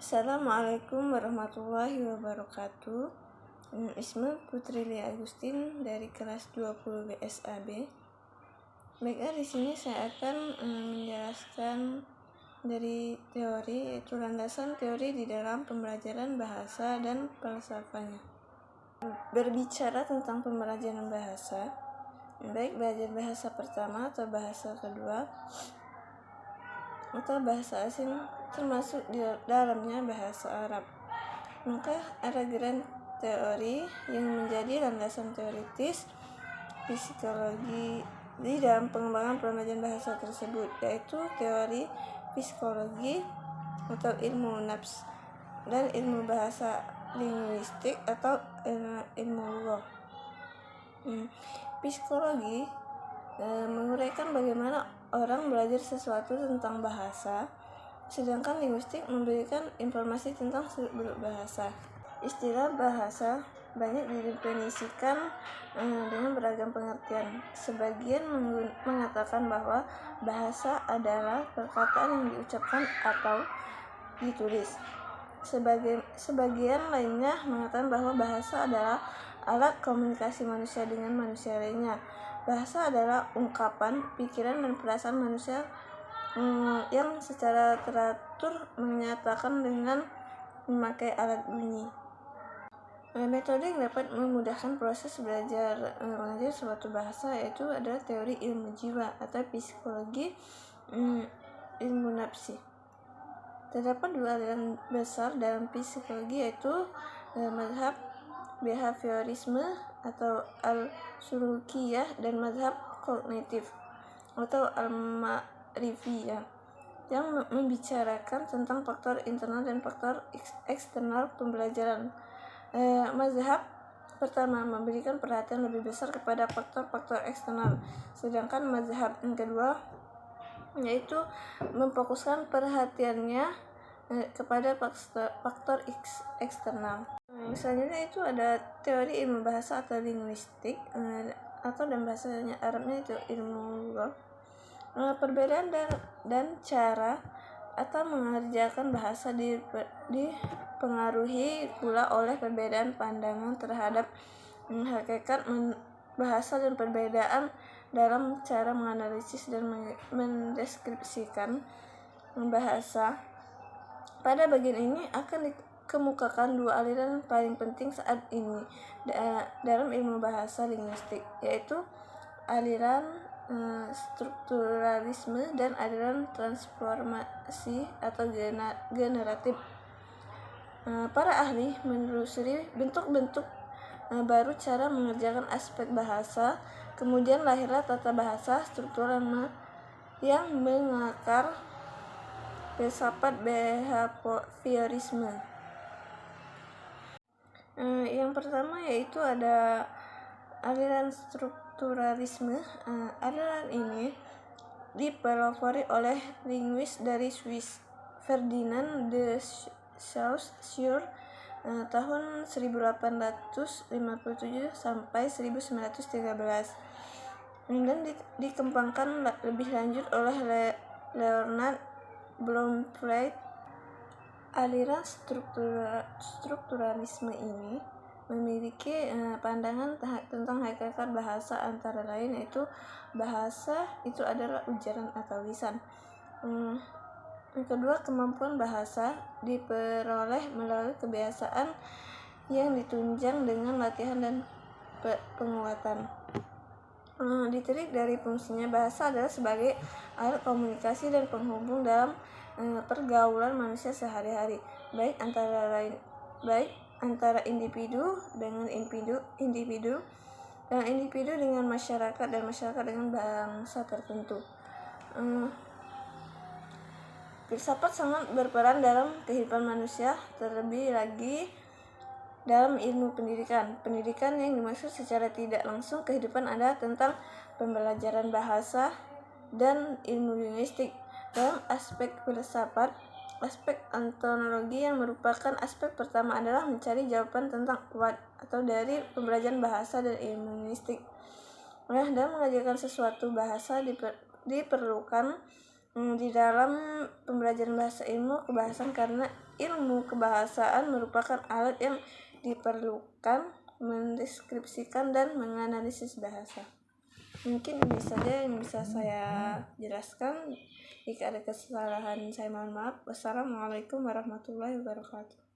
Assalamualaikum warahmatullahi wabarakatuh. Isma Putri Lia Agustin dari kelas 20 BSAB. Baiklah, di sini saya akan menjelaskan dari teori, yaitu landasan teori di dalam pembelajaran bahasa dan falsafahnya. Berbicara tentang pembelajaran bahasa, baik belajar bahasa pertama atau bahasa kedua atau bahasa asing, termasuk di dalamnya bahasa Arab, maka ada grand teori yang menjadi landasan teoritis psikologi di dalam pengembangan pembelajaran bahasa tersebut, yaitu teori psikologi atau ilmu nafs dan ilmu bahasa linguistik atau ilmu lugah. Psikologi menguraikan bagaimana orang belajar sesuatu tentang bahasa, sedangkan linguistik memberikan informasi tentang seluk-beluk bahasa. Istilah bahasa banyak didefinisikan dengan beragam pengertian. Sebagian mengatakan bahwa bahasa adalah perkataan yang diucapkan atau ditulis. Sebagian lainnya mengatakan bahwa bahasa adalah alat komunikasi manusia dengan manusia lainnya. Bahasa adalah ungkapan, pikiran, dan perasaan manusia yang secara teratur menyatakan dengan memakai alat bunyi. Metode yang dapat memudahkan proses belajar mengajar suatu bahasa yaitu adalah teori ilmu jiwa atau psikologi ilmu nafsi. Terdapat dua aliran besar dalam psikologi, yaitu mazhab behaviorisme atau al-sulukiyah dan mazhab kognitif atau al-ma'rifiyah yang membicarakan tentang faktor internal dan faktor eksternal pembelajaran. Mazhab pertama memberikan perhatian lebih besar kepada faktor-faktor eksternal, sedangkan mazhab yang kedua yaitu memfokuskan perhatiannya kepada faktor eksternal. Selanjutnya itu ada teori ilmu bahasa atau linguistik atau dalam bahasanya Arabnya itu ilmu lugah. Perbedaan dan cara atau mengerjakan bahasa dipengaruhi pula oleh perbedaan pandangan terhadap hakikat bahasa dan perbedaan dalam cara menganalisis dan mendeskripsikan bahasa. Pada bagian ini akan dikemukakan dua aliran paling penting saat ini dalam ilmu bahasa linguistik, yaitu aliran strukturalisme dan aliran transformasi atau generatif. Para ahli menelusuri bentuk-bentuk baru cara mengerjakan aspek bahasa, kemudian lahirlah tata bahasa struktural yang mengakar filsafat behaviorisme. Yang pertama yaitu ada aliran strukturalisme. Aliran ini dipelopori oleh linguis dari Swiss, Ferdinand de Saussure, tahun 1857 sampai 1913, dan dikembangkan lebih lanjut oleh Leonard Bloomfield. Aliran strukturalisme ini memiliki pandangan tentang hakikat bahasa, antara lain yaitu bahasa itu adalah ujaran atau lisan. Yang kedua, kemampuan bahasa diperoleh melalui kebiasaan yang ditunjang dengan latihan dan penguatan. Diterik dari fungsinya, bahasa adalah sebagai alat komunikasi dan penghubung dalam pergaulan manusia sehari-hari, baik antara individu dengan individu dengan masyarakat dan masyarakat dengan bangsa tertentu. Filsafat sangat berperan dalam kehidupan manusia, terlebih lagi dalam ilmu pendidikan. Pendidikan yang dimaksud secara tidak langsung kehidupan adalah tentang pembelajaran bahasa dan ilmu linguistik. Dalam aspek filsafat, aspek ontologi yang merupakan aspek pertama adalah mencari jawaban tentang what atau dari pembelajaran bahasa dan ilmu linguistik. Dalam mengajarkan sesuatu bahasa diperlukan di dalam pembelajaran bahasa ilmu kebahasaan, karena ilmu kebahasaan merupakan alat yang diperlukan mendeskripsikan dan menganalisis bahasa. Mungkin ini saja yang bisa saya jelaskan. Jika ada kesalahan saya mohon maaf. Wassalamualaikum warahmatullahi wabarakatuh.